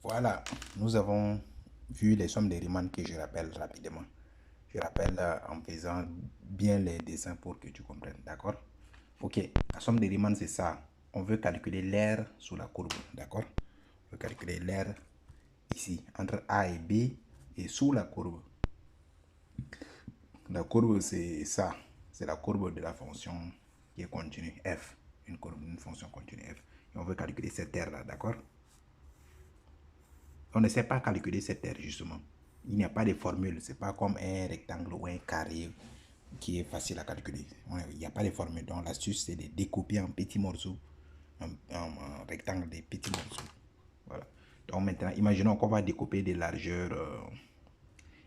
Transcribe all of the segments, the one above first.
Voilà, nous avons vu les sommes des Riemann que je rappelle rapidement. Je rappelle en faisant bien les dessins pour que tu comprennes, d'accord? Ok, la somme des Riemann c'est ça. On veut calculer l'aire sous la courbe, d'accord? On veut calculer l'aire ici, entre A et B et sous la courbe. La courbe c'est ça, c'est la courbe de la fonction qui est continue, f. Une fonction continue f. Et on veut calculer cette aire là, d'accord? On ne sait pas calculer cette aire justement. Il n'y a pas de formule. C'est pas comme un rectangle ou un carré qui est facile à calculer. Il n'y a pas de formule. Donc l'astuce, c'est de découper en petits morceaux, en rectangle des petits morceaux. Voilà. Donc maintenant, imaginons qu'on va découper des largeurs.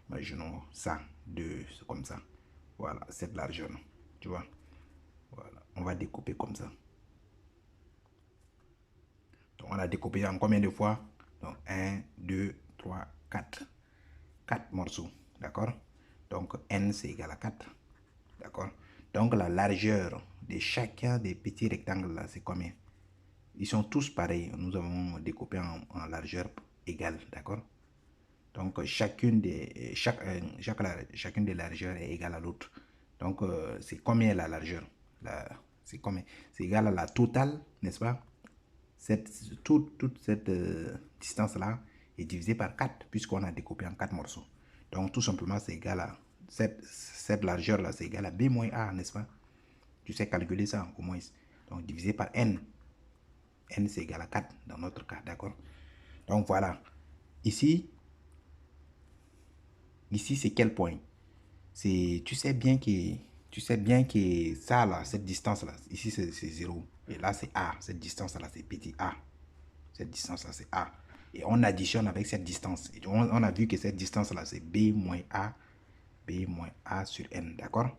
Imaginons ça, comme ça. Voilà, cette largeur. Tu vois. Voilà. On va découper comme ça. Donc on a découpé en combien de fois? Donc 1, 2, 3, 4. 4 morceaux, d'accord? Donc n c'est égal à 4, d'accord? Donc la largeur de chacun des petits rectangles là, c'est combien? Ils sont tous pareils. Nous avons découpé en largeur égale, d'accord? Donc chacune des largeurs est égale à l'autre. Donc c'est combien la largeur? C'est combien? C'est égal à la totale, n'est-ce pas? Toute cette distance-là est divisée par 4 puisqu'on a découpé en 4 morceaux. Donc tout simplement, c'est égal à cette largeur-là, c'est égal à B moins A, n'est-ce pas? Tu sais calculer ça au moins. Donc divisé par N. N c'est égal à 4 dans notre cas, d'accord? Donc voilà. Ici c'est quel point? Tu sais bien que ça là, cette distance-là, ici c'est 0. Et là c'est A. Cette distance-là, c'est petit A. Cette distance-là, c'est A. Et on additionne avec cette distance. Et on a vu que cette distance-là, c'est B moins A sur N. D'accord?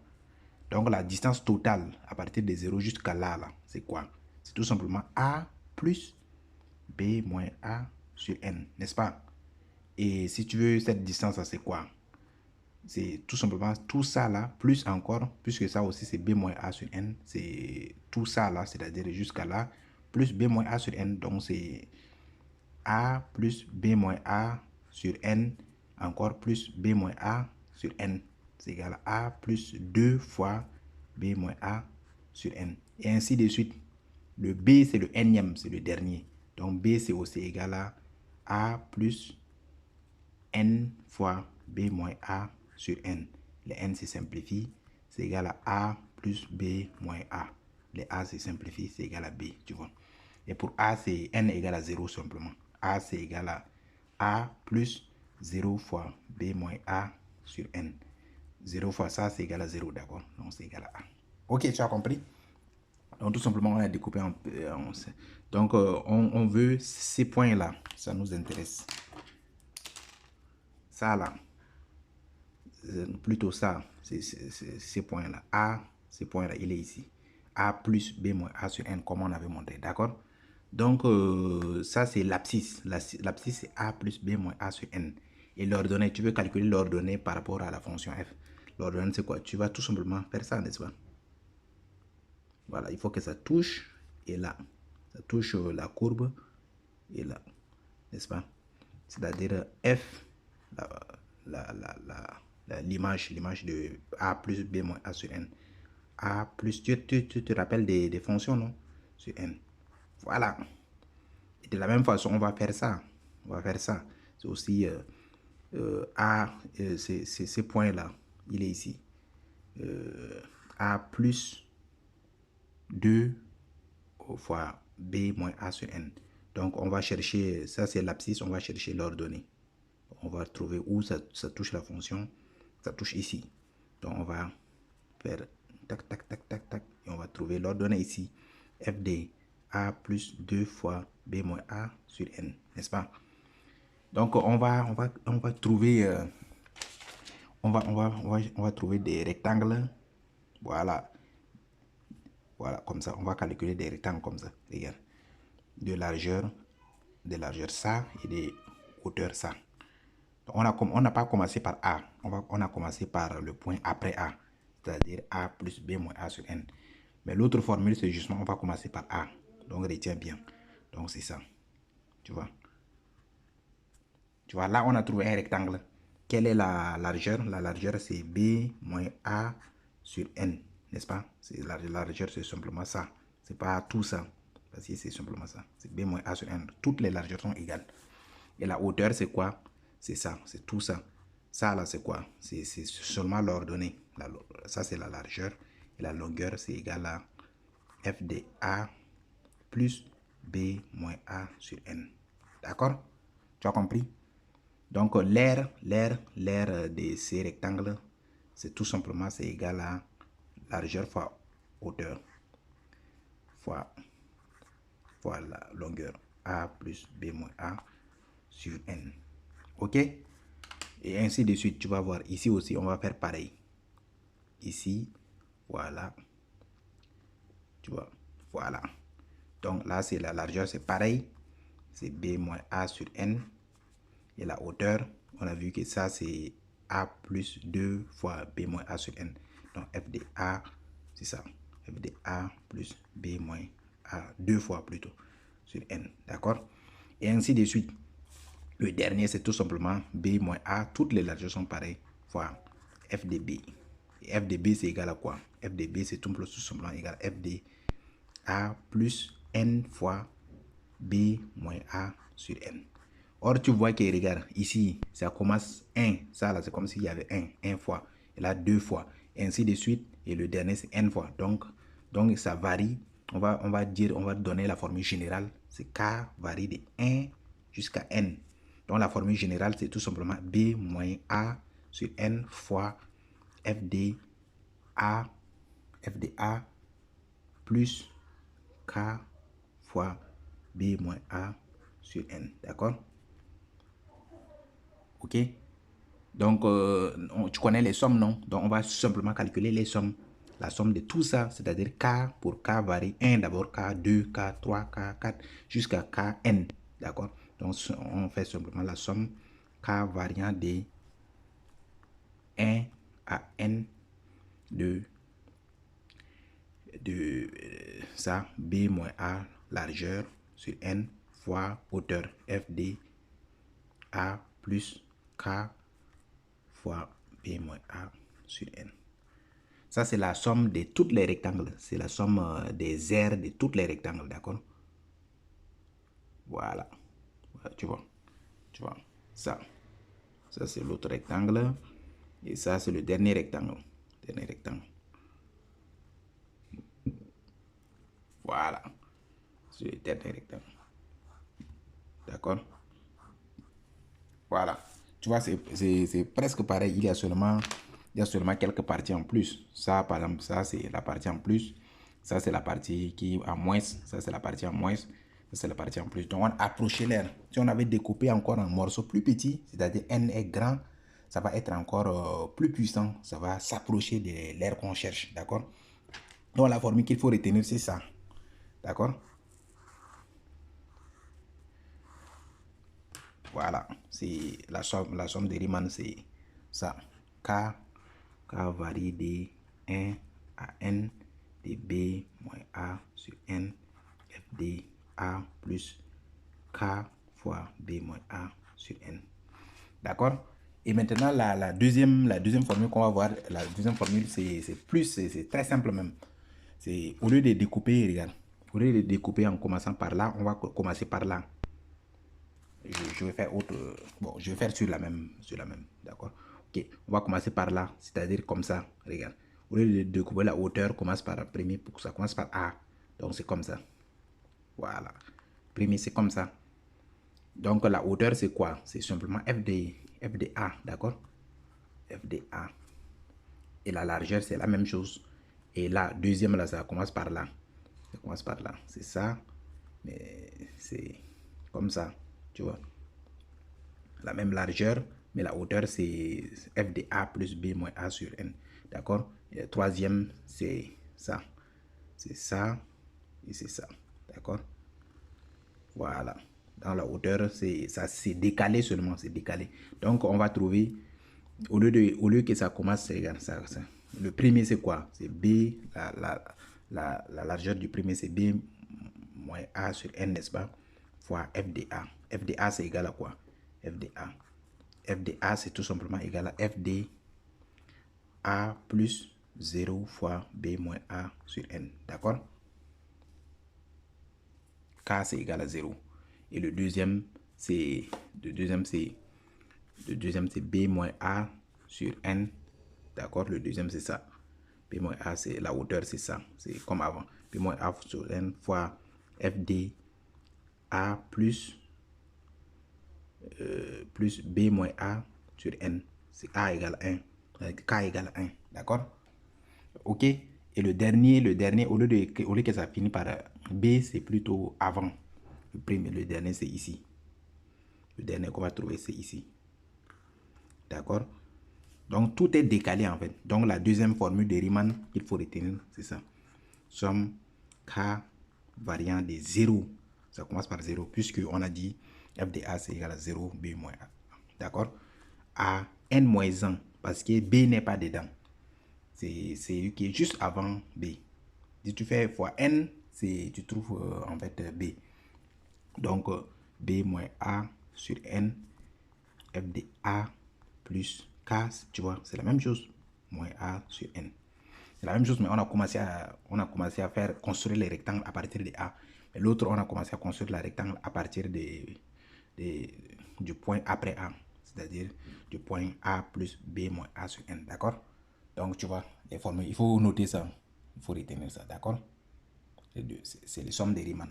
Donc, la distance totale à partir de 0 jusqu'à là, c'est quoi? C'est tout simplement A plus B moins A sur N. N'est-ce pas? Et si tu veux, cette distance-là, c'est quoi? C'est tout simplement tout ça là, plus encore, puisque ça aussi c'est B moins A sur N. C'est tout ça là, c'est-à-dire jusqu'à là, plus B moins A sur N. Donc, c'est A plus B moins A sur N, encore plus B moins A sur N. C'est égal à A plus 2 fois B moins A sur N. Et ainsi de suite. Le B, c'est le Nème, c'est le dernier. Donc B, c'est aussi égal à A plus N fois B moins A sur N. Le N se simplifie, c'est égal à A plus B moins A. Le A se simplifie, c'est égal à B, tu vois. Et pour A, c'est N égale à 0 simplement. A, c'est égal à A plus 0 fois B moins A sur N. 0 fois ça, c'est égal à 0, d'accord? Donc, c'est égal à A. Ok, tu as compris? Donc, tout simplement, on a découpé donc, on veut ces points-là. Ça nous intéresse. Ça, là. Plutôt ça, ces points-là. A, ces points-là, il est ici. A plus B moins A sur N, comme on avait montré, d'accord? Donc, ça, c'est l'abscisse. L'abscisse, c'est A plus B moins A sur N. Et l'ordonnée, tu veux calculer l'ordonnée par rapport à la fonction f. L'ordonnée, c'est quoi? Tu vas tout simplement faire ça, n'est-ce pas? Voilà, il faut que ça touche, et là. Ça touche la courbe, et là. N'est-ce pas? C'est-à-dire f, l'image de A plus B moins A sur N. A plus, tu te rappelles des fonctions, non? Sur N. Voilà. Et de la même façon, on va faire ça. On va faire ça. C'est aussi A, ces points-là. Il est ici. A plus 2 fois B moins A sur N. Donc, on va chercher, ça c'est l'abscisse, on va chercher l'ordonnée. On va trouver où ça touche la fonction. Ça touche ici. Donc, on va faire tac, tac, tac, tac, tac. Et on va trouver l'ordonnée ici. F de A plus 2 fois B moins A sur N. N'est-ce pas? Donc, on va trouver... on va trouver des rectangles. Voilà. Voilà, comme ça. On va calculer des rectangles comme ça. Regarde. De largeur ça et de hauteur ça. On n'a pas commencé par A. On a commencé par le point après A. C'est-à-dire A plus B moins A sur N. Mais l'autre formule, c'est justement, on va commencer par A. Donc, retiens bien. Donc, c'est ça. Tu vois. Tu vois, là, on a trouvé un rectangle. Quelle est la largeur? La largeur, c'est B moins A sur N, n'est-ce pas? La largeur, c'est simplement ça. C'est pas tout ça. Parce que c'est simplement ça. C'est B moins A sur N. Toutes les largeurs sont égales. Et la hauteur, c'est quoi? C'est ça. C'est tout ça. Ça, là, c'est quoi? C'est seulement l'ordonnée. Ça, c'est la largeur. Et la longueur, c'est égal à F de A plus B moins A sur N. D'accord? Tu as compris? Donc, l'air de ces rectangles, c'est tout simplement, c'est égal à largeur fois hauteur fois la longueur A plus B moins A sur N. OK? Et ainsi de suite, tu vas voir. Ici aussi, on va faire pareil. Ici, voilà. Tu vois, voilà. Donc là, c'est la largeur, c'est pareil. C'est B moins A sur N. Et la hauteur, on a vu que ça, c'est A plus 2 fois B moins A sur N. Donc F de A, c'est ça. F de A plus B moins A, 2 fois plutôt, sur N. D'accord? Et ainsi de suite. Le dernier, c'est tout simplement B moins A. Toutes les largeurs sont pareilles, fois F de B. Et F de B, c'est égal à quoi? F de B, c'est tout simplement égal à F de A plus N fois B moins A sur N. Or, tu vois que, regarde, ici, ça commence 1. Ça, là, c'est comme s'il y avait 1 fois. Et là, 2 fois. Et ainsi de suite. Et le dernier, c'est N fois. Donc ça varie. On va donner la formule générale. C'est K varie de 1 jusqu'à N. Donc, la formule générale, c'est tout simplement B moins A sur N fois F de A plus K fois B moins A sur N. D'accord? OK? Donc, tu connais les sommes, non? Donc, on va simplement calculer les sommes. La somme de tout ça, c'est-à-dire K pour K varie 1 d'abord, K, 2, K, 3, K, 4, jusqu'à Kn. D'accord? Donc, on fait simplement la somme K variant de 1 à N de ça, B moins A, largeur sur N fois hauteur, F de A plus K fois B moins A sur N. Ça, c'est la somme de tous les rectangles. C'est la somme des aires de tous les rectangles, d'accord? Voilà. Voilà, tu vois. Tu vois. Ça c'est l'autre rectangle. Et ça, c'est le dernier rectangle. Dernier rectangle. Voilà. C'est le dernier rectangle. D'accord? Voilà. Tu vois, c'est presque pareil. Il y a seulement quelques parties en plus. Ça, par exemple, ça, c'est la partie en plus. Ça, c'est la partie qui est en moins. Ça, c'est la partie en moins. Ça, c'est la partie en plus. Donc, on a approché l'air. Si on avait découpé encore un morceau plus petit, c'est-à-dire N est grand, ça va être encore plus puissant. Ça va s'approcher de l'air qu'on cherche. D'accord? Donc, la formule qu'il faut retenir, c'est ça. D'accord? Voilà, c'est la somme de Riemann, c'est ça. K varie de 1 à N de B moins A sur N F de A plus K fois B moins A sur N. D'accord? Et maintenant, la deuxième formule qu'on va voir, la deuxième formule, c'est très simple même. C'est au lieu de découper, regarde, au lieu de découper en commençant par là, on va commencer par là. Je vais faire autre. Bon, je vais faire sur la même. D'accord? Ok. On va commencer par là. C'est-à-dire comme ça. Regarde. Au lieu de découper la hauteur, commence par premier pour que ça commence par A. Donc c'est comme ça. Voilà. Premier, c'est comme ça. Donc la hauteur, c'est quoi? C'est simplement F de A. D'accord? F de A. Et la largeur, c'est la même chose. Et la deuxième, là, ça commence par là. Ça commence par là. C'est ça. Mais c'est comme ça. Tu vois? La même largeur, mais la hauteur, c'est F de A plus B moins A sur N. D'accord? Et le troisième, c'est ça. C'est ça et c'est ça. D'accord? Voilà. Dans la hauteur, c'est décalé seulement. C'est décalé. Donc, on va trouver, au lieu que ça commence, regarde ça. Le premier, c'est quoi? C'est B. La largeur du premier, c'est B moins A sur N, n'est-ce pas? Fois F de A. F de A, c'est égal à quoi? F de A. f de A, c'est tout simplement égal à f de A plus 0 fois B moins A sur N. D'accord? K, c'est égal à 0. Et le deuxième, c'est B moins A sur N. D'accord? Le deuxième, c'est ça. B moins A, c'est la hauteur, c'est ça. C'est comme avant. B moins A sur N fois f de A plus B moins A sur N. C'est A égale 1. K égale 1. D'accord? Ok? Et le dernier, au lieu que ça finit par B, c'est plutôt avant. Le dernier, c'est ici. Le dernier qu'on va trouver, c'est ici. D'accord? Donc, tout est décalé en fait. Donc, la deuxième formule de Riemann qu'il faut retenir, c'est ça. Somme K variant de 0. Ça commence par 0, puisqu'on a dit f de A, c'est égal à 0, B moins A. D'accord? À N moins 1, parce que B n'est pas dedans. C'est qui est juste avant B. Si tu fais fois N, tu trouves en fait B. Donc, B moins A sur N, f de A plus K, tu vois, c'est la même chose. Moins A sur N. C'est la même chose, mais on a commencé à faire construire les rectangles à partir de A. Mais l'autre, on a commencé à construire la rectangle à partir du point après A. C'est-à-dire du point A plus B moins A sur N. D'accord? Donc, tu vois, les formules, il faut noter ça. Il faut retenir ça. D'accord? C'est les sommes des Riemann.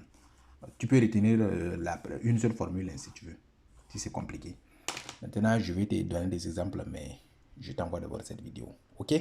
Tu peux retenir une seule formule si tu veux. Si c'est compliqué. Maintenant, je vais te donner des exemples, mais je t'envoie d'abord cette vidéo. OK?